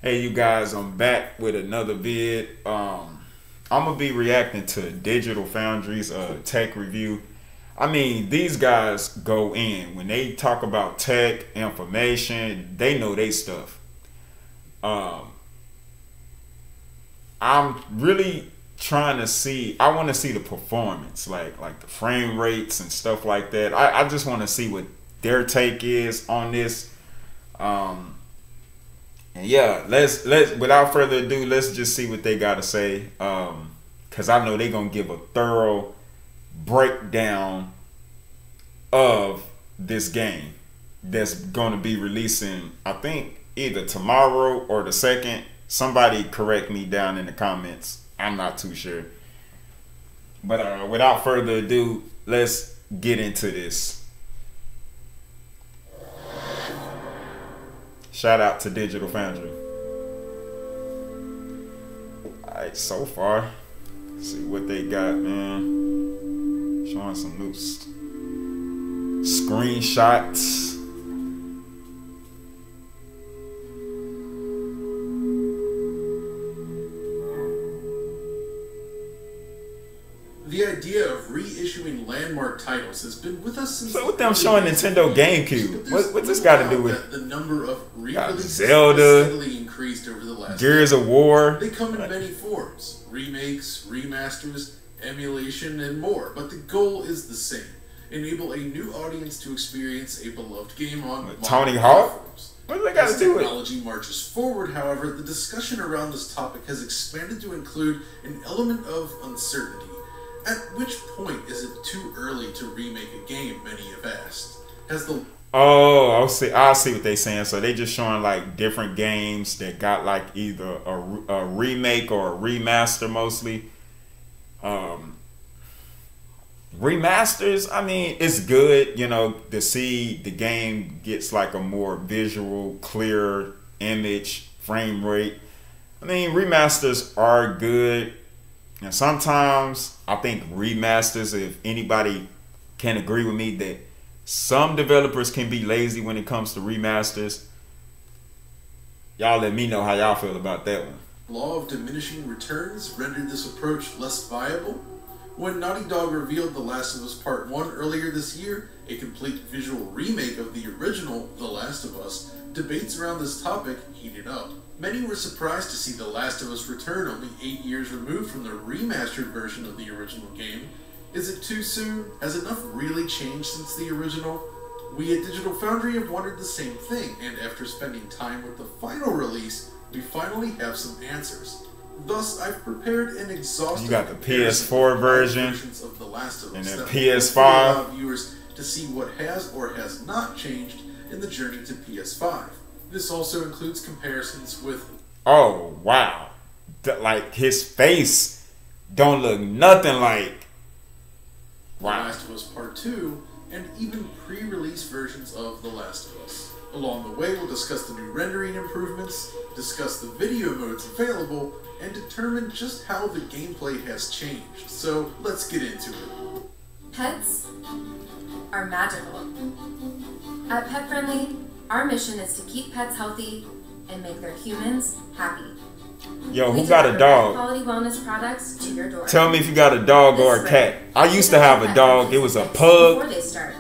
Hey you guys, I'm back with another vid. I'm gonna be reacting to Digital Foundry's tech review. I mean, these guys go in when they talk about tech information. They know they stuff. Um, I'm really trying to see. I want to see the performance, like the frame rates and stuff like that. I just want to see what their take is on this. And yeah, let's without further ado, let's just see what they got to say. Cause I know they're gonna give a thorough breakdown of this game that's gonna be releasing, I think either tomorrow or the second. Somebody correct me down in the comments. I'm not too sure. But without further ado, let's get into this. Shout out to Digital Foundry. Alright, so far, let's see what they got, man. Showing some new screenshots. The idea of reissuing landmark titles has been with us since. So with them showing Nintendo GameCube, what's this got to do with the number of re-releases Zelda, steadily increased over the last Gears of War? They come in many forms: remakes, remasters, emulation, and more. But the goal is the same: enable a new audience to experience a beloved game on Tony Hawk. Platforms. What do they got to do with it? As technology marches forward, however, the discussion around this topic has expanded to include an element of uncertainty. At which point is it too early to remake a game, many have asked? Has the I see what they're saying. So they just showing like different games that got like either a remake or a remaster mostly. Remasters, I mean, it's good, you know, to see the game gets like a more visual, clear image, frame rate. I mean, remasters are good. And sometimes I think remasters, if anybody can agree with me that some developers can be lazy when it comes to remasters. Y'all let me know how y'all feel about that one. Law of diminishing returns rendered this approach less viable. When Naughty Dog revealed The Last of Us Part 1 earlier this year, a complete visual remake of the original The Last of Us, debates around this topic heated up. Many were surprised to see The Last of Us return only 8 years removed from the remastered version of the original game. Is it too soon? Has enough really changed since the original? We at Digital Foundry have wondered the same thing, and after spending time with the final release, we finally have some answers. Thus, I've prepared an exhaustive You got the PS4 version of The Last of Us and then that PS5. will allow viewers to see what has or has not changed in the journey to PS5. This also includes comparisons with... Oh, wow. Like, his face don't look nothing like... Wow. The Last of Us Part 2, and even pre-release versions of The Last of Us. Along the way, we'll discuss the new rendering improvements, discuss the video modes available, and determine just how the gameplay has changed. So, let's get into it. Pets are magical. At Pet Friendly, our mission is to keep pets healthy and make their humans happy. Yo, We who got a deliver dog? Quality wellness products to your door. Tell me if you got a dog or a cat. I used to have a dog. It was a Before pug. they start.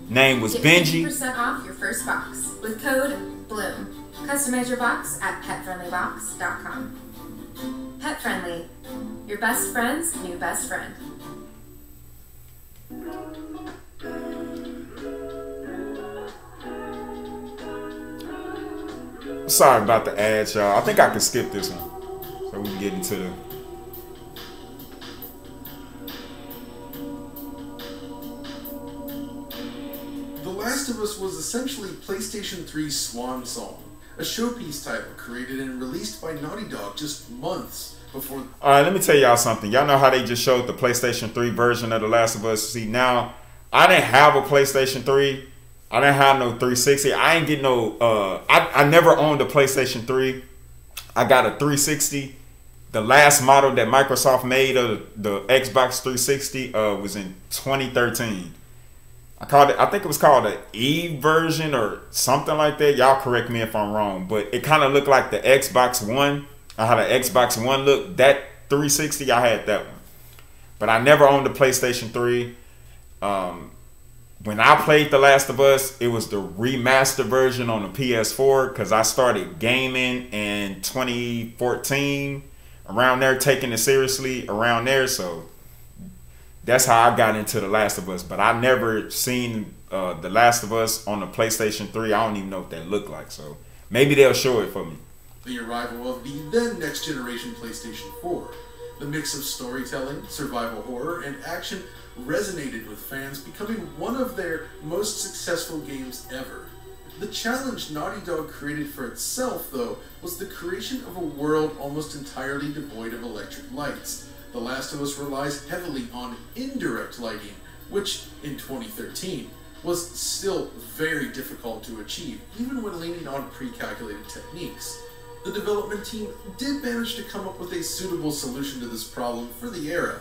Name was Get Benji. 50% off your first box with code BLOOM. Customize your box at petfriendlybox.com. Pet Friendly, your best friend's new best friend. Sorry about the ads, y'all. I think I can skip this one so we can get into the... The Last of Us was essentially PlayStation 3's swan song, a showpiece title created and released by Naughty Dog just months before... Alright, let me tell y'all something. Y'all know how they just showed the PlayStation 3 version of The Last of Us? See, now, I didn't have a PlayStation 3. I didn't have no 360. I ain't get no... I never owned a PlayStation 3. I got a 360. The last model that Microsoft made of the Xbox 360 was in 2013. I think it was called the E version or something like that. Y'all correct me if I'm wrong, but it kind of looked like the Xbox One. How the Xbox One looked. That 360, I had that one, but I never owned the PlayStation 3. When I played The Last of Us, it was the remastered version on the PS4 because I started gaming in 2014, around there, taking it seriously around there. So that's how I got into The Last of Us. But I never seen The Last of Us on the PlayStation 3. I don't even know what that looked like. So maybe they'll show it for me. The arrival of the then next generation PlayStation 4. The mix of storytelling, survival horror, and action resonated with fans, becoming one of their most successful games ever. The challenge Naughty Dog created for itself, though, was the creation of a world almost entirely devoid of electric lights. The Last of Us relies heavily on indirect lighting, which, in 2013, was still very difficult to achieve, even when leaning on pre-calculated techniques. The development team did manage to come up with a suitable solution to this problem for the era.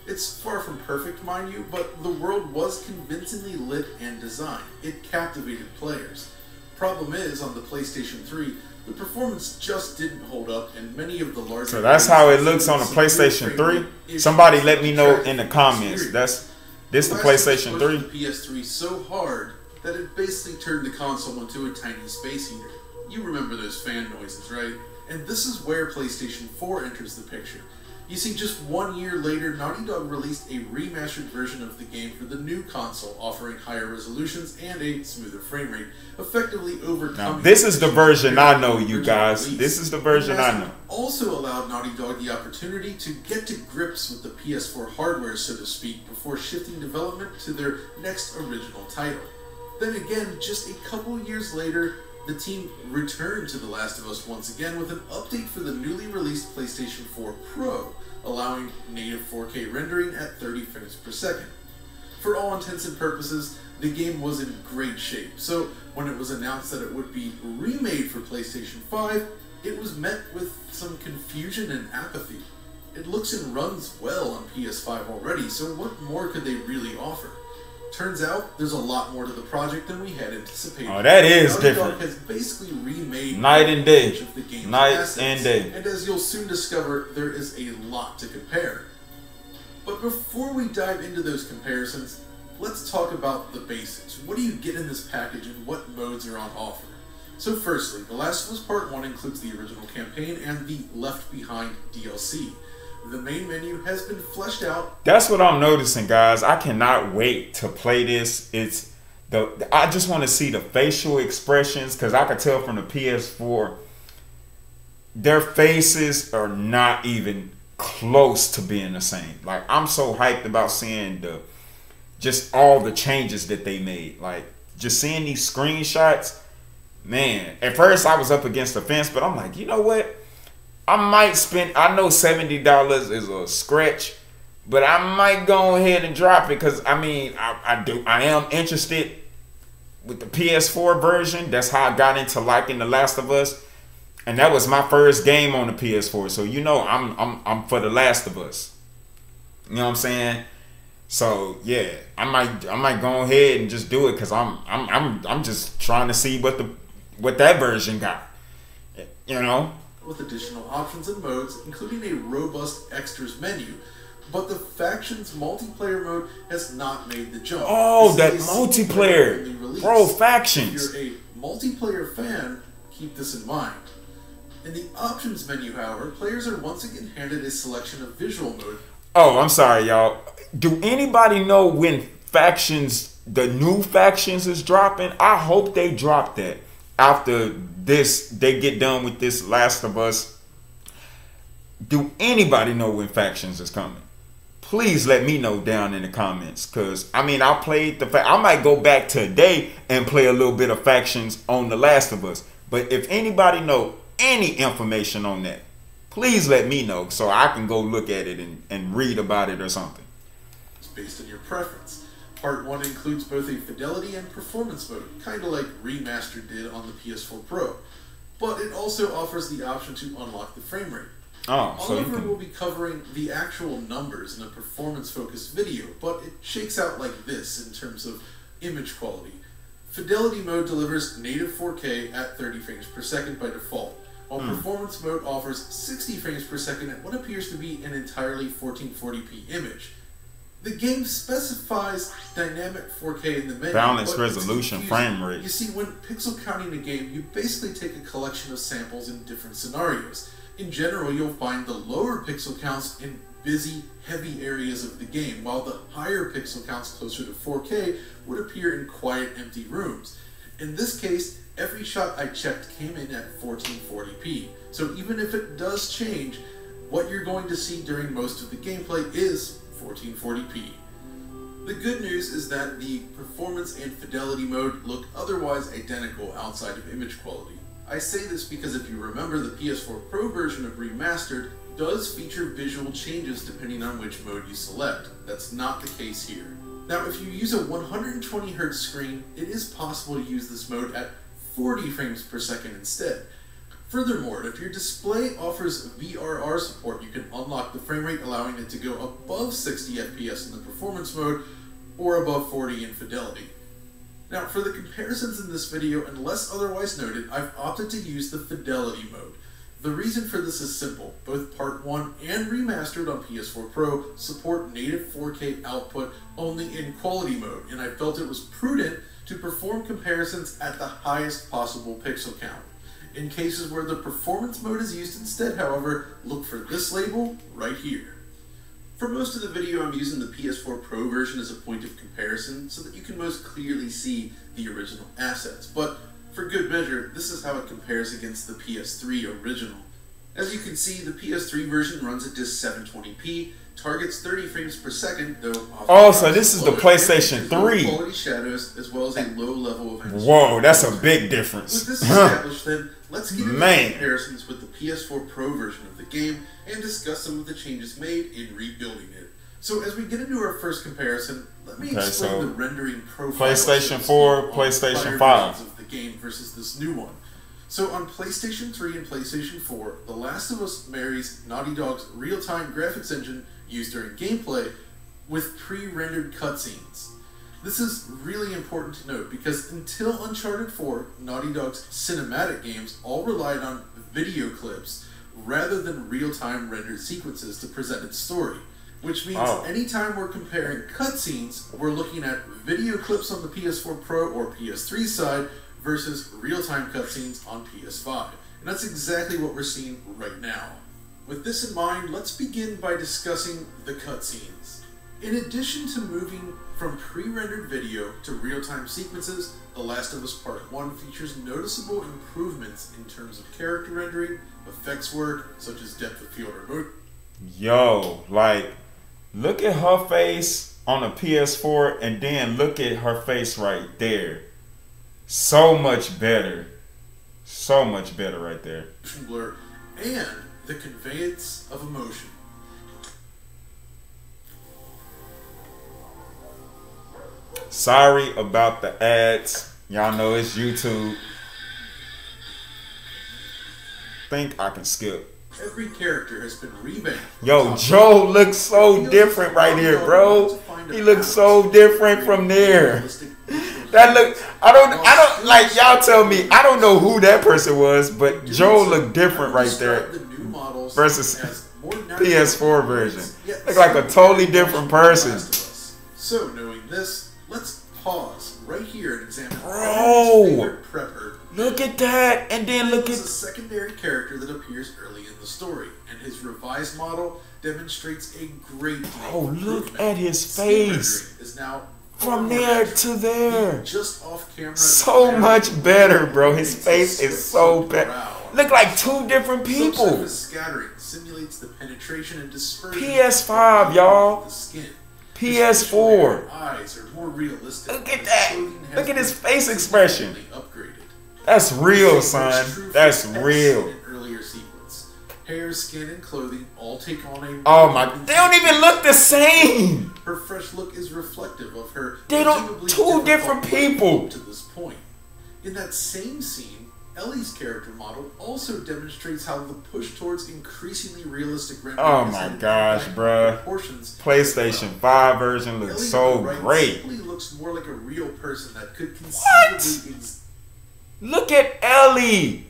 It's far from perfect, mind you, but the world was convincingly lit and designed. It captivated players. Problem is, on the PlayStation 3, the performance just didn't hold up, and many of the larger... So that's how it looks on the PlayStation 3? Somebody let me know in the comments. This the PlayStation 3? The PS3 so hard that it basically turned the console into a tiny space heater. You remember those fan noises, right? And this is where PlayStation 4 enters the picture. You see, just 1 year later, Naughty Dog released a remastered version of the game for the new console, offering higher resolutions and a smoother frame rate, effectively overcoming... Now, this is the version I know, you guys. Release. This is the version I know. Also allowed Naughty Dog the opportunity to get to grips with the PS4 hardware, so to speak, before shifting development to their next original title. Then again, just a couple years later, the team returned to The Last of Us once again with an update for the newly released PlayStation 4 Pro, allowing native 4K rendering at 30 frames per second. For all intents and purposes, the game was in great shape, so when it was announced that it would be remade for PlayStation 5, it was met with some confusion and apathy. It looks and runs well on PS5 already, so what more could they really offer? Turns out, there's a lot more to the project than we had anticipated. Oh, that is Naughty different. Dog has basically remade night and day. Of the game's night assets, and day. And as you'll soon discover, there is a lot to compare. But before we dive into those comparisons, let's talk about the basics. What do you get in this package and what modes are on offer? So firstly, The Last of Us Part 1 includes the original campaign and the Left Behind DLC. The main menu has been fleshed out. That's what I'm noticing, guys. I cannot wait to play this. I just want to see the facial expressions, because I could tell from the PS4 their faces are not even close to being the same. Like, I'm so hyped about seeing just all the changes that they made. Like, just seeing these screenshots, man. At first I was up against the fence, but I'm like, you know what? I might spend, I know $70 is a stretch, but I might go ahead and drop it, because I mean, I am interested with the PS4 version. That's how I got into liking The Last of Us, and that was my first game on the PS4. So you know, I'm for The Last of Us. You know what I'm saying? So yeah, I might go ahead and just do it, because I'm just trying to see what that version got. You know. With additional options and modes, including a robust extras menu, but the factions multiplayer mode has not made the jump. Oh, that multiplayer, bro, factions. If you're a multiplayer fan, keep this in mind. In the options menu, however, players are once again handed a selection of visual mode. Oh, I'm sorry, y'all. Do anybody know when factions, the new factions is dropping? I hope they drop that after this, they get done with this Last of Us. Do anybody know when factions is coming? Please let me know down in the comments, because I mean, I might go back today and play a little bit of factions on The Last of Us. But if anybody know any information on that, please let me know so I can go look at it and read about it or something. It's based on your preference. Part 1 includes both a fidelity and performance mode, kind of like Remastered did on the PS4 Pro. But it also offers the option to unlock the frame rate. Oliver will be covering the actual numbers in a performance-focused video, but it shakes out like this in terms of image quality. Fidelity Mode delivers native 4K at 30 frames per second by default, while Performance Mode offers 60 frames per second at what appears to be an entirely 1440p image. The game specifies dynamic 4K in the menu, balanced resolution, frame rate. You see, when pixel counting a game, you basically take a collection of samples in different scenarios. In general, you'll find the lower pixel counts in busy, heavy areas of the game, while the higher pixel counts closer to 4K would appear in quiet, empty rooms. In this case, every shot I checked came in at 1440p, so even if it does change, what you're going to see during most of the gameplay is 1440p. The good news is that the performance and fidelity mode look otherwise identical outside of image quality. I say this because if you remember, the PS4 Pro version of Remastered does feature visual changes depending on which mode you select. That's not the case here. Now, if you use a 120Hz screen, it is possible to use this mode at 40 frames per second instead. Furthermore, if your display offers VRR support, you can unlock the frame rate, allowing it to go above 60 FPS in the performance mode or above 40 in fidelity. Now, for the comparisons in this video, unless otherwise noted, I've opted to use the fidelity mode. The reason for this is simple. Both Part 1 and Remastered on PS4 Pro support native 4K output only in quality mode, and I felt it was prudent to perform comparisons at the highest possible pixel count. In cases where the performance mode is used instead, however, look for this label right here. For most of the video, I'm using the PS4 Pro version as a point of comparison so that you can most clearly see the original assets, but for good measure, this is how it compares against the PS3 original. As you can see, the PS3 version runs at just 720p, targets 30 frames per second, though. Oh, so this is the PlayStation 3. Quality shadows, as well as a low level of animation. Whoa, that's a big difference. With this established, then, let's get into comparisons with the PS4 Pro version of the game and discuss some of the changes made in rebuilding it. So, as we get into our first comparison, let me explain the rendering profile. PlayStation 4, PlayStation 5 of the game versus this new one. So on PlayStation 3 and PlayStation 4, The Last of Us marries Naughty Dog's real-time graphics engine used during gameplay with pre-rendered cutscenes. This is really important to note because until Uncharted 4, Naughty Dog's cinematic games all relied on video clips rather than real-time rendered sequences to present its story. Which means anytime we're comparing cutscenes, we're looking at video clips on the PS4 Pro or PS3 side versus real-time cutscenes on PS5. And that's exactly what we're seeing right now. With this in mind, let's begin by discussing the cutscenes. In addition to moving from pre-rendered video to real-time sequences, The Last of Us Part 1 features noticeable improvements in terms of character rendering, effects work, such as depth of field or motion. Yo, like, look at her face on the PS4 and then look at her face right there. So much better. So much better right there. Blur and the conveyance of emotion. Sorry about the ads. Y'all know it's YouTube. Think I can skip. Every character has been revamped. Yo, Joe looks so different right here, bro. He looks so different from there. That look, I don't like, y'all tell me, I don't know who that person was, but Joe looked different right there versus PS4 version. Look like a totally different person. So knowing this, let's pause right here and examine Bro, prepper. Look at that, and then look at a secondary character that appears early in the story, and his revised model demonstrates a great deal. Oh, look at his face. Is now from there to there. Just off camera. So much better, bro. His face is so bad. Look like two different people. Subsurface scattering simulates the penetration and dispersion. PS5, y'all. The skin. PS4. Eyes are more realistic. Look at that. Look at his face expression. Upgraded. That's real, son. That's real. Earlier sequence. Hair, skin, and clothing all take on a... Oh my... They don't even look the same. Her fresh look is reflective of her... They don't... Two different people. To this point. In that same scene, Ellie's character model also demonstrates how the push towards increasingly realistic rendering. Oh my gosh, bruh. PlayStation 5 version looks so great. Simply looks more like a real person that could conceivably Look at Ellie.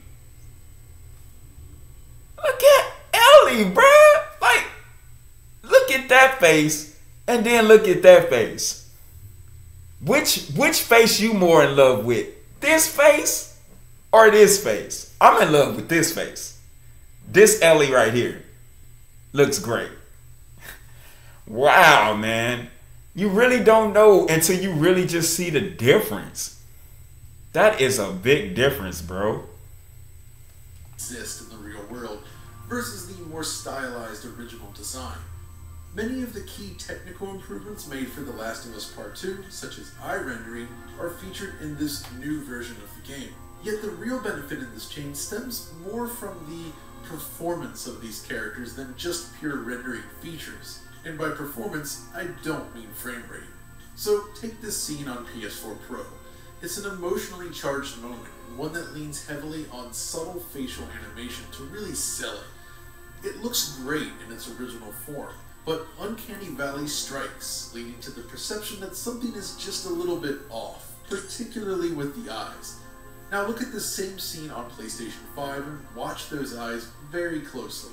Look at Ellie, bruh. Like, look at that face, and then look at that face. Which face you more in love with? This face or this face? I'm in love with this face. This Ellie right here looks great. Wow, man. You really don't know until you really just see the difference. That is a big difference, bro. Exist in the real world versus the more stylized original design. Many of the key technical improvements made for The Last of Us Part 2, such as eye rendering, are featured in this new version of the game. Yet the real benefit in this change stems more from the performance of these characters than just pure rendering features. And by performance, I don't mean frame rate. So take this scene on PS4 Pro. It's an emotionally charged moment, and one that leans heavily on subtle facial animation to really sell it. It looks great in its original form, but Uncanny Valley strikes, leading to the perception that something is just a little bit off, particularly with the eyes. Now look at the same scene on PlayStation 5 and watch those eyes very closely.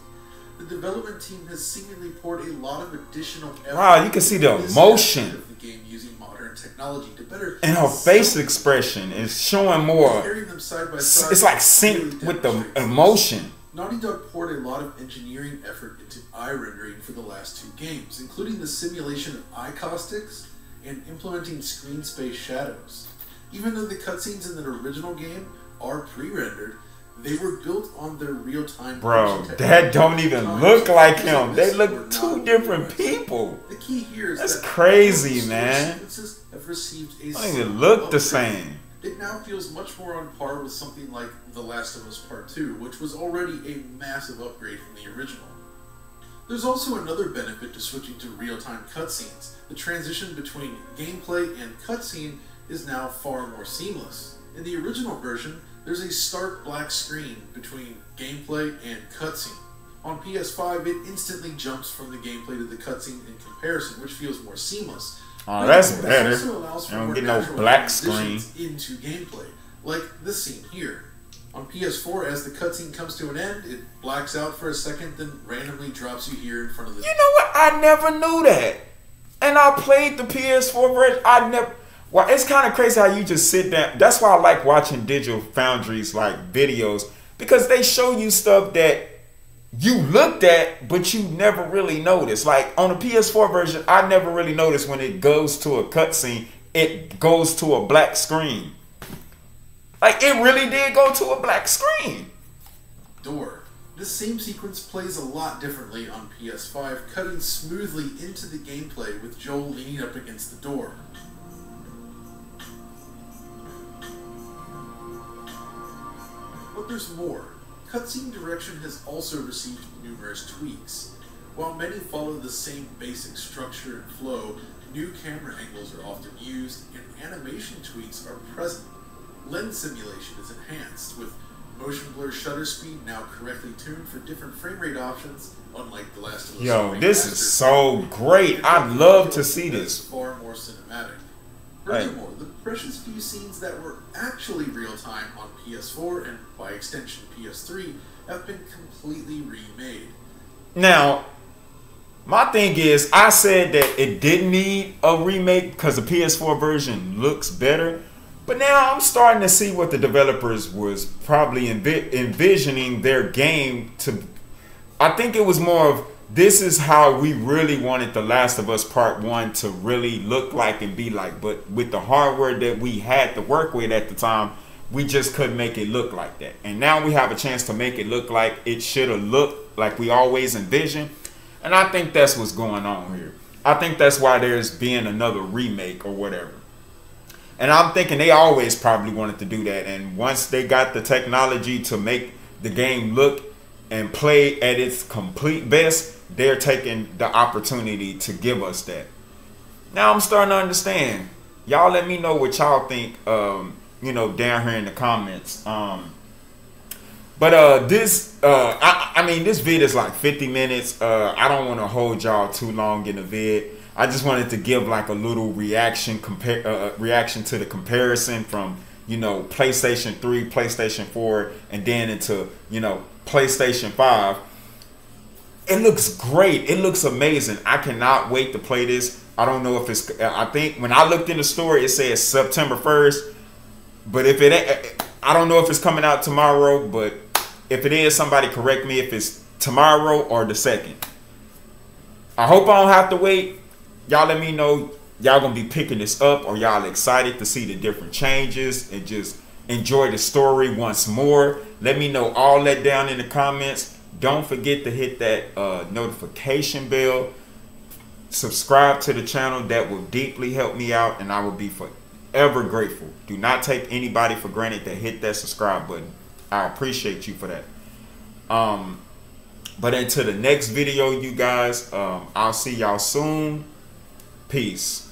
The development team has seemingly poured a lot of additional effort. Wow, you can see the emotion of the game using modern technology to better. And her face expression is showing more. Them side by side, it's like synced with the emotion. Naughty Dog poured a lot of engineering effort into eye rendering for the last two games, including the simulation of eye caustics and implementing screen space shadows. Even though the cutscenes in the original game are pre-rendered, they were built on their real-time. Bro, that don't even look like him. They look two different people. The key here is that's crazy, man. Have received a don't even look the same. It now feels much more on par with something like The Last of Us Part 2, which was already a massive upgrade from the original. There's also another benefit to switching to real-time cutscenes. The transition between gameplay and cutscene is now far more seamless. In the original version, there's a stark black screen between gameplay and cutscene. On PS5, it instantly jumps from the gameplay to the cutscene in comparison, which feels more seamless. Oh, that's better. It also allows for I don't more get no natural black screen into gameplay, like this scene here. On PS4, as the cutscene comes to an end, it blacks out for a second, then randomly drops you here in front of the. You know what? I never knew that, and I played the PS4 version. I never. Well, it's kind of crazy how you just sit down. That's why I like watching Digital Foundry's like videos, because they show you stuff that you looked at, but you never really noticed. Like on the PS4 version, I never really noticed when it goes to a cutscene, it goes to a black screen. Like it really did go to a black screen. Door. This same sequence plays a lot differently on PS5, cutting smoothly into the gameplay with Joel leaning up against the door. But there's more. Cutscene direction has also received numerous tweaks. While many follow the same basic structure and flow, new camera angles are often used and animation tweaks are present. Lens simulation is enhanced, with motion blur shutter speed now correctly tuned for different frame rate options, unlike The Last of Us. Yo, this is so great. I'd love to see this. Far more cinematic. Furthermore, the precious few scenes that were actually real-time on PS4 and, by extension, PS3 have been completely remade. Now, my thing is, I said that it didn't need a remake because the PS4 version looks better. But now I'm starting to see what the developers was probably envisioning their game to. I think it was more of, this is how we really wanted The Last of Us Part 1 to really look like and be like. But with the hardware that we had to work with at the time, we just couldn't make it look like that. And now we have a chance to make it look like it should have looked like we always envisioned. And I think that's what's going on here. I think that's why there's being another remake or whatever. And I'm thinking they always probably wanted to do that. And once they got the technology to make the game look and play at its complete best, they're taking the opportunity to give us that. Now I'm starting to understand. Y'all let me know what y'all think, you know, down here in the comments. But I mean, this vid is like 50 minutes. I don't want to hold y'all too long in the vid. I just wanted to give like a little reaction to the comparison from, you know, PlayStation 3, PlayStation 4, and then into, you know, PlayStation 5. It looks great. It looks amazing. I cannot wait to play this. I don't know if it's, I think when I looked in the store, it says September 1st. But if it ain't, I don't know if it's coming out tomorrow, but if it is, somebody correct me if it's tomorrow or the 2nd. I hope I don't have to wait. Y'all let me know y'all gonna be picking this up, or y'all excited to see the different changes and just enjoy the story once more. Let me know all that down in the comments. Don't forget to hit that notification bell. Subscribe to the channel. That will deeply help me out, and I will be forever grateful. Do not take anybody for granted that hit that subscribe button. I appreciate you for that. But until the next video, you guys, I'll see y'all soon. Peace.